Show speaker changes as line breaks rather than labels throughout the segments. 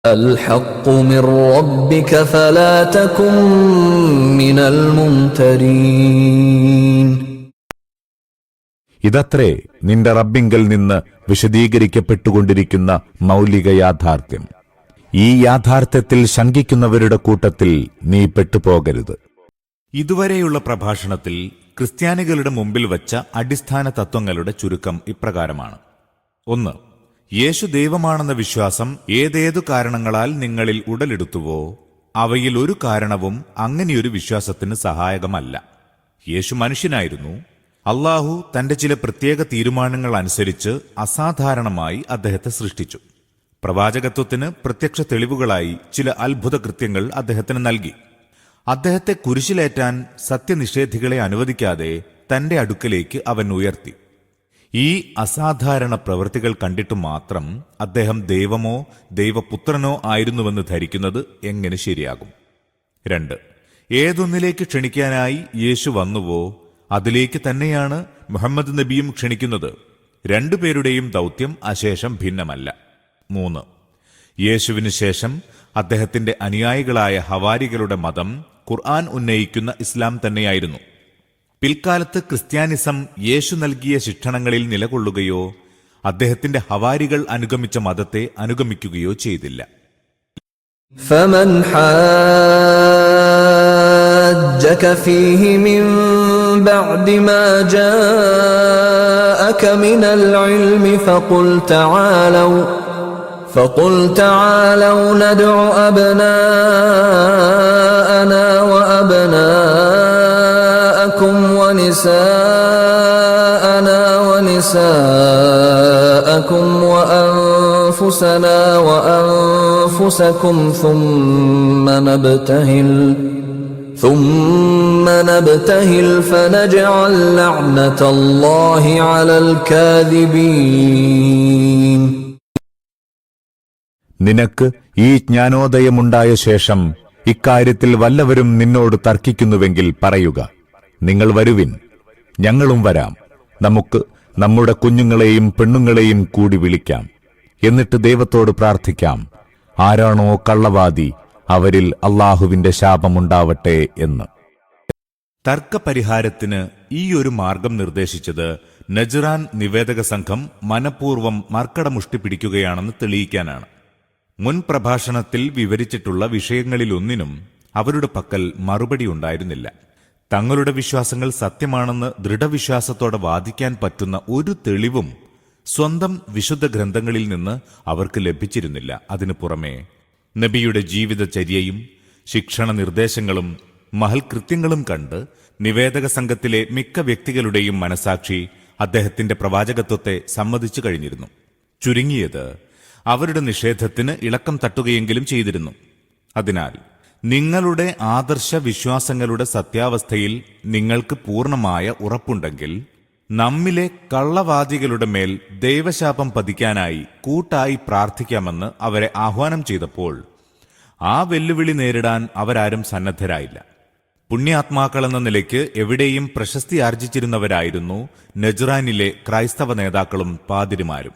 الحق من ربك فلا تكن من الممترين.
ഇതത്രേ നിന്റെ റബ്ബിങ്കൽ നിന്ന് വിശദീകരിക്കപ്പെട്ടുകൊണ്ടിരിക്കുന്ന മൗലിക യാഥാർത്ഥ്യം. ഈ യാഥാർത്ഥ്യത്തിൽ ശങ്കിക്കുന്നവരുടെ കൂട്ടത്തിൽ നീ പെട്ടുപോകരുത്.
ഇതുവരെയുള്ള പ്രഭാഷണത്തിൽ ക്രിസ്ത്യാനികളുടെ മുമ്പിൽ വച്ച അടിസ്ഥാന തത്വങ്ങളുടെ ചുരുക്കം ഇപ്രകാരമാണ്. 1. യേശു ദൈവമാണെന്ന വിശ്വാസം ഏതേതു കാരണങ്ങളാൽ നിങ്ങളിൽ ഉടലെടുത്തുവോ അവയിൽ ഒരു കാരണവും അങ്ങനെയൊരു വിശ്വാസത്തിന് സഹായകമല്ല. യേശു മനുഷ്യനായിരുന്നു. അല്ലാഹു തന്റെ ചില പ്രത്യേക തീരുമാനങ്ങൾ അനുസരിച്ച് അസാധാരണമായി അദ്ദേഹത്തെ സൃഷ്ടിച്ചു. പ്രവാചകത്വത്തിന് പ്രത്യക്ഷ തെളിവുകളായി ചില അത്ഭുത കൃത്യങ്ങൾ അദ്ദേഹത്തിന് നൽകി. അദ്ദേഹത്തെ കുരിശിലേറ്റാൻ സത്യനിഷേധികളെ അനുവദിക്കാതെ തന്റെ അടുക്കലേക്ക് അവൻ ഉയർത്തി. ഈ അസാധാരണ പ്രവൃത്തികൾ കണ്ടിട്ടു മാത്രം അദ്ദേഹം ദൈവമോ ദൈവപുത്രനോ ആയിരുന്നുവെന്ന് ധരിക്കുന്നത് എങ്ങനെ ശരിയാകും? 2. ഏതൊന്നിലേക്ക് ക്ഷണിക്കാനായി യേശു വന്നുവോ അതിലേക്ക് തന്നെയാണ് മുഹമ്മദ് നബിയും ക്ഷണിക്കുന്നത്. രണ്ടുപേരുടെയും ദൗത്യം അശേഷം ഭിന്നമല്ല. 3. യേശുവിനു ശേഷം അദ്ദേഹത്തിന്റെ അനുയായികളായ ഹവാരികളുടെ മതം ഖുർആൻ ഉന്നയിക്കുന്ന ഇസ്ലാം തന്നെയായിരുന്നു. പിൽക്കാലത്ത് ക്രിസ്ത്യാനിസം യേശു നൽകിയ ശിക്ഷണങ്ങളിൽ നിലകൊള്ളുകയോ അദ്ദേഹത്തിന്റെ ഹവാരികൾ അനുഗമിച്ച മതത്തെ അനുഗമിക്കുകയോ ചെയ്തില്ല.
فمن حاجك فيه من بعد ما جاءك من العلم فقل تعالوا ندع أبناءنا وأبناءكم ونساءنا ونساءكم وأنفسنا وأنفسكم ثم نبتهل فنجعل لعنة الله على الكاذبين.
നിനക്ക് ഈ ജ്ഞാനോദയമുണ്ടായ ശേഷം ഇക്കാര്യത്തിൽ വല്ലവരും നിന്നോട് തർക്കിക്കുന്നുവെങ്കിൽ പറയുക, നിങ്ങൾ വരുവിൻ, ഞങ്ങളും വരാം, നമുക്ക് നമ്മുടെ കുഞ്ഞുങ്ങളെയും പെണ്ണുങ്ങളെയും കൂടി വിളിക്കാം, എന്നിട്ട് ദൈവത്തോട് പ്രാർത്ഥിക്കാം, ആരാണോ കള്ളവാദി അവരിൽ അല്ലാഹുവിന്റെ ശാപമുണ്ടാവട്ടെ എന്ന്.
തർക്കപരിഹാരത്തിന് ഈ ഒരു മാർഗം നിർദ്ദേശിച്ചത് നജ്റാൻ നിവേദക സംഘം മനഃപൂർവ്വം മർക്കടമുഷ്ടി പിടിക്കുകയാണെന്ന് തെളിയിക്കാനാണ്. മുൻ പ്രഭാഷണത്തിൽ വിവരിച്ചിട്ടുള്ള വിഷയങ്ങളിലൊന്നിനും അവരുടെ പക്കൽ മറുപടി ഉണ്ടായിരുന്നില്ല. തങ്ങളുടെ വിശ്വാസങ്ങൾ സത്യമാണെന്ന് ദൃഢവിശ്വാസത്തോടെ വാദിക്കാൻ പറ്റുന്ന ഒരു തെളിവും സ്വന്തം വിശുദ്ധ ഗ്രന്ഥങ്ങളിൽ നിന്ന് അവർക്ക് ലഭിച്ചിരുന്നില്ല. അതിനു പുറമെ നബിയുടെ ജീവിതചര്യയും ശിക്ഷണ നിർദ്ദേശങ്ങളും മഹൽകൃത്യങ്ങളും കണ്ട് നിവേദക സംഘത്തിലെ മിക്ക വ്യക്തികളുടെയും മനസാക്ഷി അദ്ദേഹത്തിന്റെ പ്രവാചകത്വത്തെ സമ്മതിച്ചു കഴിഞ്ഞിരുന്നു. ചുരുങ്ങിയത് അവരുടെ നിഷേധത്തിന് ഇളക്കം തട്ടുകയെങ്കിലും ചെയ്തിരുന്നു. അതിനാൽ നിങ്ങളുടെ ആദർശ വിശ്വാസങ്ങളുടെ സത്യാവസ്ഥയിൽ നിങ്ങൾക്ക് പൂർണ്ണമായ ഉറപ്പുണ്ടെങ്കിൽ നമ്മിലെ കള്ളവാദികളുടെ മേൽ ദൈവശാപം പതിക്കാനായി കൂട്ടായി പ്രാർത്ഥിക്കാമെന്ന് അവരെ ആഹ്വാനം ചെയ്തപ്പോൾ ആ വെല്ലുവിളി നേരിടാൻ അവരാരും സന്നദ്ധരായില്ല. പുണ്യാത്മാക്കളെന്ന നിലയ്ക്ക് എവിടെയും പ്രശസ്തി ആർജിച്ചിരുന്നവരായിരുന്നു നജ്റാനിലെ ക്രൈസ്തവ നേതാക്കളും പാതിരിമാരും.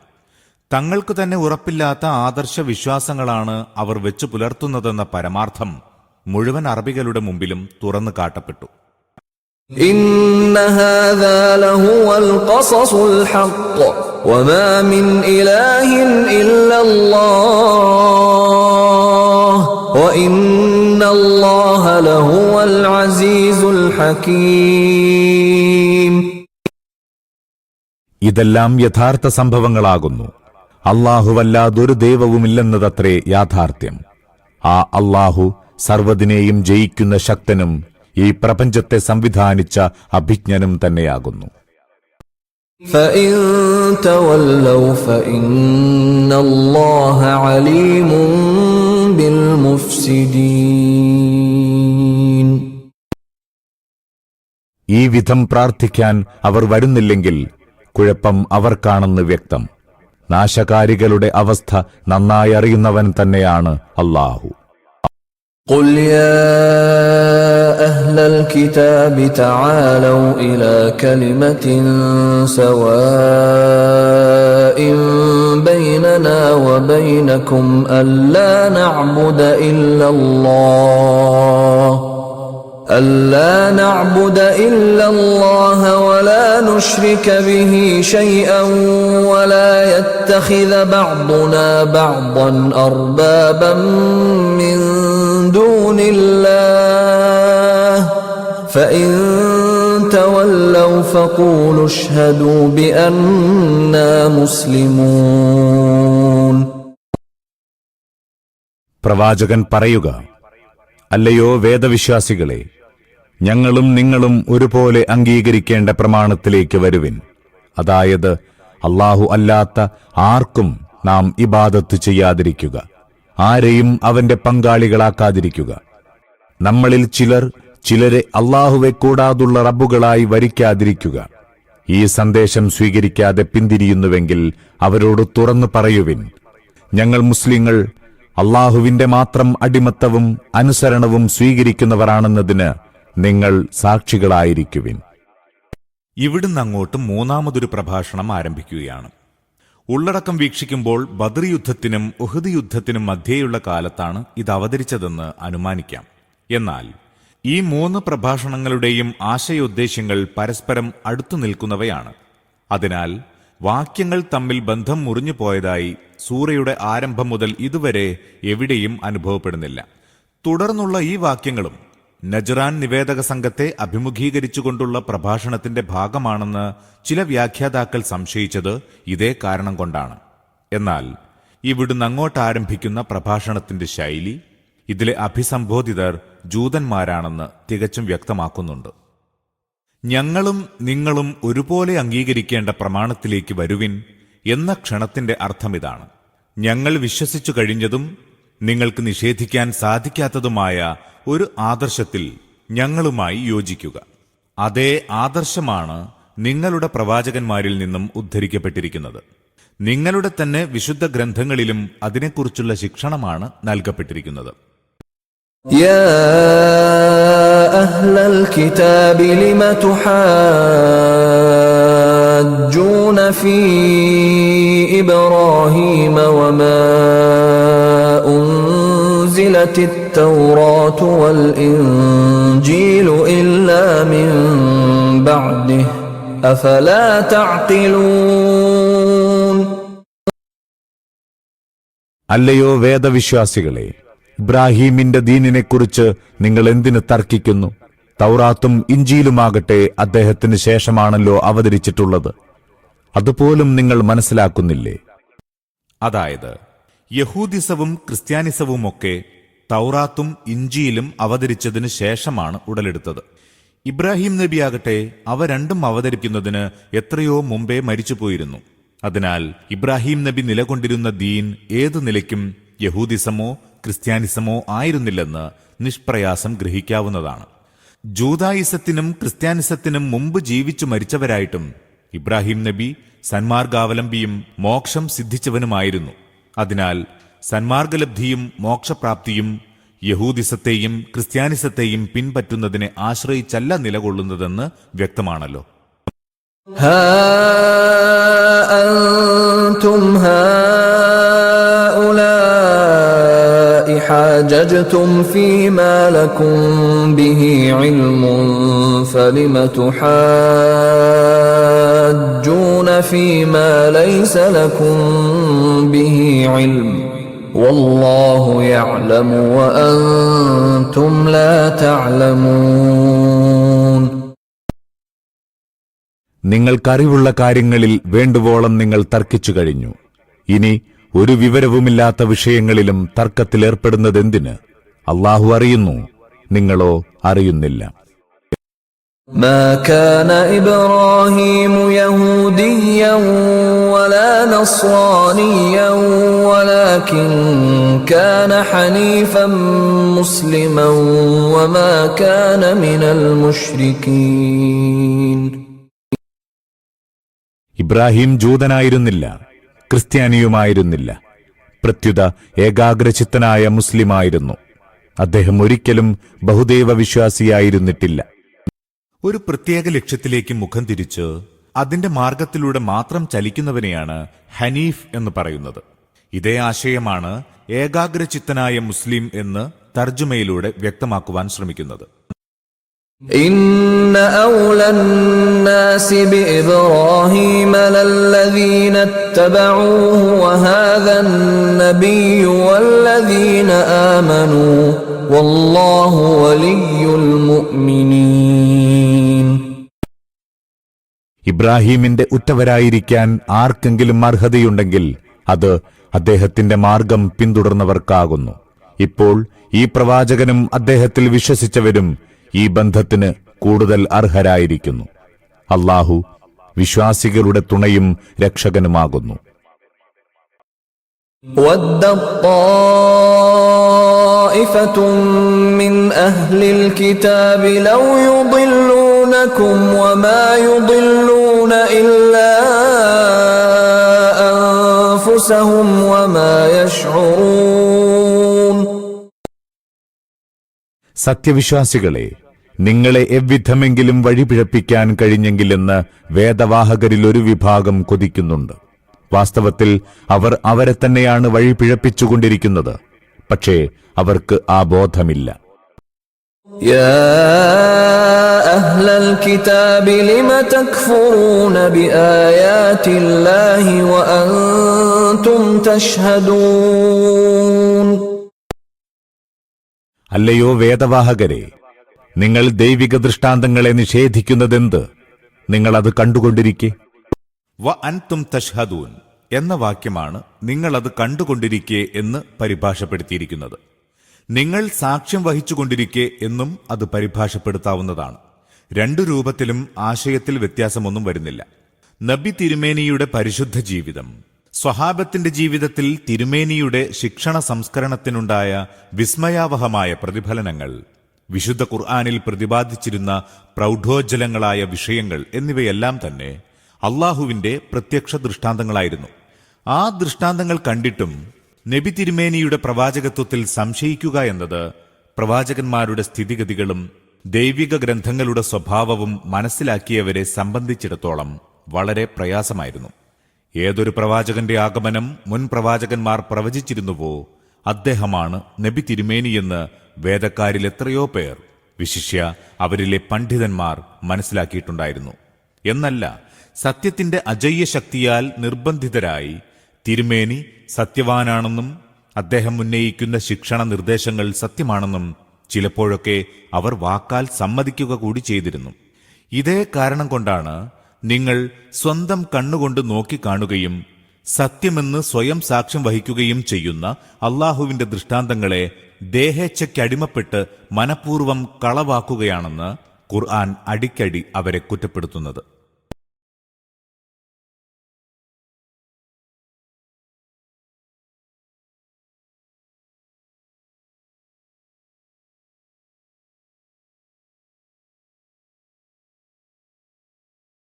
തങ്ങൾക്കു തന്നെ ഉറപ്പില്ലാത്ത ആദർശ വിശ്വാസങ്ങളാണ് അവർ വെച്ചു പുലർത്തുന്നതെന്ന പരമാർത്ഥം മുഴുവൻ അറബികളുടെ മുമ്പിലും തുറന്നു കാട്ടപ്പെട്ടു.
إن هذا لهو القصص الحق وما من إله إلا الله وإن الله لهو العزيز الحكيم.
ഇതെല്ലാം യഥാർത്ഥ സംഭവങ്ങളാകുന്നു. അല്ലാഹുവല്ലാതൊരു ദൈവവുമില്ലെന്നതത്രേ യാഥാർത്ഥ്യം. ആ അല്ലാഹു സർവ്വതിനെയും ജയിക്കുന്ന ശക്തനും ഈ പ്രപഞ്ചത്തെ സംവിധാനിച്ച അഭിജ്ഞനും തന്നെയാകുന്നു.
فإن تولوا فإن الله عليم بالمفسدين.
ഈ വിധം പ്രാർത്ഥിക്കാൻ അവർ വരുന്നില്ലെങ്കിൽ കുഴപ്പം അവർക്കാണെന്ന് വ്യക്തം. നാശകാരികളുടെ അവസ്ഥ നന്നായി അറിയുന്നവൻ തന്നെയാണ് അല്ലാഹു.
قل يا أهل الكتاب تعالوا إلى كلمة سواء بيننا وبينكم ألا نعبد إلا الله ولا نشرك به شيئا ولا يتخذ بعضنا بعضا أربابا من دون الله فإن تولوا فقولوا اشهدوا بأننا مسلمون.
പ്രവാചകൻ പറയുക, അല്ലയോ വേദവിശ്വാസികളെ, ഞങ്ങളും നിങ്ങളും ഒരുപോലെ അംഗീകരിക്കേണ്ട പ്രമാണത്തിലേക്ക് വരുവിൻ. അതായത് അല്ലാഹു അല്ലാത്ത ആർക്കും നാം ഇബാദത്ത് ചെയ്യാതിരിക്കുക, ആരെയും അവന്റെ പങ്കാളികളാക്കാതിരിക്കുക. നമ്മളിൽ ചിലരെ അല്ലാഹുവെ കൂടാതുള്ള റബ്ബുകളായി വരിക്കാതിരിക്കുക. ഈ സന്ദേശം സ്വീകരിക്കാതെ പിന്തിരിയുന്നുവെങ്കിൽ അവരോട് തുറന്നു പറയുവിൻ, ഞങ്ങൾ മുസ്ലിങ്ങൾ അല്ലാഹുവിന്റെ മാത്രം അടിമത്തവും അനുസരണവും സ്വീകരിക്കുന്നവരാണെന്നതിന് നിങ്ങൾ സാക്ഷികളായിരിക്കുവിൻ.
ഇവിടുന്ന് അങ്ങോട്ട് മൂന്നാമതൊരു പ്രഭാഷണം ആരംഭിക്കുകയാണ്. ഉള്ളടക്കം വീക്ഷിക്കുമ്പോൾ ബദർ യുദ്ധത്തിനും ഉഹദ് യുദ്ധത്തിനും മധ്യേയുള്ള കാലത്താണ് ഇത് അവതരിച്ചതെന്ന് അനുമാനിക്കാം. എന്നാൽ ഈ 3 പ്രഭാഷണങ്ങളുടെയും ആശയോദ്ദേശ്യങ്ങൾ പരസ്പരം അടുത്തു നിൽക്കുന്നവയാണ്. അതിനാൽ വാക്യങ്ങൾ തമ്മിൽ ബന്ധം മുറിഞ്ഞു പോയതായി സൂറയുടെ ആരംഭം മുതൽ ഇതുവരെ എവിടെയും അനുഭവപ്പെടുന്നില്ല. തുടർന്നുള്ള ഈ വാക്യങ്ങളും നജ്റാൻ നിവേദക സംഘത്തെ അഭിമുഖീകരിച്ചുകൊണ്ടുള്ള പ്രഭാഷണത്തിന്റെ ഭാഗമാണെന്ന് ചില വ്യാഖ്യാതാക്കൾ സംശയിച്ചത് ഇതേ കാരണം കൊണ്ടാണ്. എന്നാൽ ഇവിടുന്ന് അങ്ങോട്ട് ആരംഭിക്കുന്ന പ്രഭാഷണത്തിന്റെ ശൈലി ഇതിലെ അഭിസംബോധിതർ ജൂതന്മാരാണെന്ന് തികച്ചും വ്യക്തമാക്കുന്നുണ്ട്. ഞങ്ങളും നിങ്ങളും ഒരുപോലെ അംഗീകരിക്കേണ്ട പ്രമാണത്തിലേക്ക് വരുവിൻ എന്ന ക്ഷണത്തിന്റെ അർത്ഥമിതാണ്. ഞങ്ങൾ വിശ്വസിച്ചു കഴിഞ്ഞതും നിങ്ങൾക്ക് നിഷേധിക്കാൻ സാധിക്കാത്തതുമായ ഒരു ആദർശത്തിൽ ഞങ്ങളുമായി യോജിക്കുക. അതേ ആദർശമാണ് നിങ്ങളുടെ പ്രവാചകന്മാരിൽ നിന്നും ഉദ്ധരിക്കപ്പെട്ടിരിക്കുന്നത്. നിങ്ങളുടെ തന്നെ വിശുദ്ധ ഗ്രന്ഥങ്ങളിലും അതിനെക്കുറിച്ചുള്ള ശിക്ഷണമാണ് നൽകപ്പെട്ടിരിക്കുന്നത്.
يا أهل الكتاب لم تحاجون في إبراهيم وما أنزلت التوراة والإنجيل إلا من بعده أفلا تعقلون.
അല്ലയോ വേദവിശ്വാസികളെ, ഇബ്രാഹീമിന്റെ ദീനിനെക്കുറിച്ച് നിങ്ങൾ എന്തിന് തർക്കിക്കുന്നു? തൗറാത്തും ഇഞ്ചീലുമാകട്ടെ അദ്ദേഹത്തിന് ശേഷമാണല്ലോ അവതരിച്ചിട്ടുള്ളത്. അതുപോലും നിങ്ങൾ മനസ്സിലാക്കുന്നില്ലേ?
അതായത് യഹൂദിസവും ക്രിസ്ത്യാനിസവുമൊക്കെ തൗറാത്തും ഇഞ്ചീലും അവതരിച്ചതിന് ശേഷമാണ് ഉടലെടുത്തത്. ഇബ്രാഹിം നബിയാകട്ടെ അവ രണ്ടും അവതരിക്കുന്നതിന് എത്രയോ മുമ്പേ മരിച്ചുപോയിരുന്നു. അതിനാൽ ഇബ്രാഹിം നബി നിലകൊണ്ടിരുന്ന ദീൻ ഏതു നിലയ്ക്കും യഹൂദിസമോ ക്രിസ്ത്യാനിസമോ ആയിരുന്നില്ലെന്ന് നിഷ്പ്രയാസം ഗ്രഹിക്കാവുന്നതാണ്. ജൂദായിസത്തിനും ക്രിസ്ത്യാനിസത്തിനും മുമ്പ് ജീവിച്ചു മരിച്ചവരായിട്ടും ഇബ്രാഹിം നബി സന്മാർഗാവലംബിയും മോക്ഷം സിദ്ധിച്ചവനുമായിരുന്നു. അതിനാൽ സന്മാർഗലബ്ധിയും മോക്ഷപ്രാപ്തിയും യഹൂദിസത്തെയും ക്രിസ്ത്യാനിസത്തെയും പിൻപറ്റുന്നതിനെ ആശ്രയിച്ചല്ല നിലകൊള്ളുന്നതെന്ന് വ്യക്തമാണല്ലോ.
حاججتم فيما لكم به علم فلم تحاجون فيما ليس لكم به علم والله يعلم وأنتم لا تعلمون.
നിങ്ങൾക്കറിവുള്ള കാര്യങ്ങളിൽ വേണ്ടുവോളം നിങ്ങൾ തർക്കിച്ചു കഴിഞ്ഞു. ഇനി ഒരു വിവരവുമില്ലാത്ത വിഷയങ്ങളിലും തർക്കത്തിലേർപ്പെടുന്നതെന്തിന്? അല്ലാഹു അറിയുന്നു, നിങ്ങളോ അറിയുന്നില്ല.
ما كان إبراهيم يهوديا ولا نصرانيا ولكن كان حنيفا مسلما وما كان من المشركين.
ഇബ്രാഹിം ജൂതനായിരുന്നില്ല, ക്രിസ്ത്യാനിയുമായിരുന്നില്ല. പ്രത്യുത ഏകാഗ്രചിത്തനായ മുസ്ലിമായിരുന്നു. അദ്ദേഹം ഒരിക്കലും ബഹുദൈവ വിശ്വാസിയായിരുന്നിട്ടില്ല.
ഒരു പ്രത്യേക ലക്ഷ്യത്തിലേക്ക് മുഖം തിരിച്ച് അതിന്റെ മാർഗത്തിലൂടെ മാത്രം ചലിക്കുന്നവനെയാണ് ഹനീഫ് എന്ന് പറയുന്നത്. ഇതേ ആശയമാണ് ഏകാഗ്രചിത്തനായ മുസ്ലിം എന്ന് തർജുമയിലൂടെ വ്യക്തമാക്കുവാൻ ശ്രമിക്കുന്നത്.
ഇന്ന ഔലൻ നാസി ബിഇബ്രാഹീമ ലല്ലദീന ഇത്തബഊഹു വഹാദൻ നബിയ്യു വല്ലദീന ആമനൂ വല്ലാഹു വലിയ്യുൽ മുഅ്മിനീൻ.
ഇബ്രാഹീമിന്റെ ഉറ്റവരായിരിക്കാൻ ആർക്കെങ്കിലും അർഹതയുണ്ടെങ്കിൽ അത് അദ്ദേഹത്തിന്റെ മാർഗം പിന്തുടർന്നവർക്കാകുന്നു. ഇപ്പോൾ ഈ പ്രവാചകനും അദ്ദേഹത്തിൽ വിശ്വസിച്ചവരും ഈ ബന്ധത്തിന് കൂടുതൽ അർഹരായിരിക്കുന്നു. അല്ലാഹു വിശ്വാസികളുടെ തുണയും രക്ഷകനുമാകുന്നു.
വദ്ദത്തായിഫത്തും മിൻ അഹ്ലിൽ കിതാബി ലൗ യുദില്ലൂനകും വമാ യുദില്ലൂന ഇല്ലാ അൻഫുസഹും വമാ യശ്ഉറൂൻ.
സത്യവിശ്വാസികളെ, നിങ്ങളെ എவ்விധമെങ്കിലും വഴിപിഴപ്പിക്കാൻ കഴിഞ്ഞെങ്കിലെന്ന് വേദവാഹകരിൽ ഒരു വിഭാഗം കൊതിക്കുന്നുണ്ട്. വാസ്തവത്തിൽ അവർ അവരെ തന്നെയാണ് വഴിപിഴപ്പിച്ചുകൊണ്ടിരിക്കുന്നത്. പക്ഷേ അവർക്ക് ആ ബോധമില്ല.
യാ അഹ്ലൽ കിതാബി ലിമ തക്ഫുറൂന ബിആയാതില്ലാഹി വഅൻതും തശ്ഹദൂൻ.
അല്ലയോ വേദവാഹകരെ, നിങ്ങൾ ദൈവിക ദൃഷ്ടാന്തങ്ങളെ നിഷേധിക്കുന്നതെന്ത്? നിങ്ങൾ അത് കണ്ടുകൊണ്ടിരിക്കെ.
വ അൻതും തഷ്ഹദൂൻ എന്ന വാക്യമാണ് നിങ്ങളത് കണ്ടുകൊണ്ടിരിക്കെ എന്ന് പരിഭാഷപ്പെടുത്തിയിരിക്കുന്നത്. നിങ്ങൾ സാക്ഷ്യം വഹിച്ചുകൊണ്ടിരിക്കെ എന്നും അത് പരിഭാഷപ്പെടുത്താവുന്നതാണ്. രണ്ടു രൂപത്തിലും ആശയത്തിൽ വ്യത്യാസമൊന്നും വരുന്നില്ല. നബി തിരുമേനിയുടെ പരിശുദ്ധ ജീവിതം, സ്വഹാബത്തിന്റെ ജീവിതത്തിൽ തിരുമേനിയുടെ ശിക്ഷണ സംസ്കരണത്തിനുണ്ടായ വിസ്മയാവഹമായ പ്രതിഫലനങ്ങൾ, വിശുദ്ധ ഖുർആനിൽ പ്രതിപാദിച്ചിരുന്ന പ്രൗഢോജ്ജലങ്ങളായ വിഷയങ്ങൾ എന്നിവയെല്ലാം തന്നെ അള്ളാഹുവിന്റെ പ്രത്യക്ഷ ദൃഷ്ടാന്തങ്ങളായിരുന്നു. ആ ദൃഷ്ടാന്തങ്ങൾ കണ്ടിട്ടും നബി തിരുമേനിയുടെ പ്രവാചകത്വത്തിൽ സംശയിക്കുക എന്നത് പ്രവാചകന്മാരുടെ സ്ഥിതിഗതികളും ദൈവിക ഗ്രന്ഥങ്ങളുടെ സ്വഭാവവും മനസ്സിലാക്കിയവരെ സംബന്ധിച്ചിടത്തോളം വളരെ പ്രയാസമായിരുന്നു. ഏതൊരു പ്രവാചകന്റെ ആഗമനം മുൻ പ്രവാചകന്മാർ പ്രവചിച്ചിരുന്നുവോ അദ്ദേഹമാണ് നബി തിരുമേനിയെന്ന് വേദക്കാരിൽ എത്രയോ പേർ, വിശിഷ്യ അവരിലെ പണ്ഡിതന്മാർ മനസ്സിലാക്കിയിട്ടുണ്ടായിരുന്നു. എന്നല്ല, സത്യത്തിന്റെ അജയ്യ ശക്തിയാൽ നിർബന്ധിതരായി തിരുമേനി സത്യവാനാണെന്നും അദ്ദേഹം ഉന്നയിക്കുന്ന ശിക്ഷണ നിർദ്ദേശങ്ങൾ സത്യമാണെന്നും ചിലപ്പോഴൊക്കെ അവർ വാക്കാൽ സമ്മതിക്കുക കൂടി ചെയ്തിരുന്നു. ഇതേ കാരണം കൊണ്ടാണ് നിങ്ങൾ സ്വന്തം കണ്ണുകൊണ്ട് നോക്കിക്കാണുകയും സത്യമെന്ന് സ്വയം സാക്ഷ്യം വഹിക്കുകയും ചെയ്യുന്ന അള്ളാഹുവിന്റെ ദൃഷ്ടാന്തങ്ങളെ ദേഹേച്ഛയ്ക്കടിമപ്പെട്ട് മനഃപൂർവ്വം കളവാക്കുകയാണെന്ന് ഖുർആൻ അടിക്കടി അവരെ കുറ്റപ്പെടുത്തുന്നത്.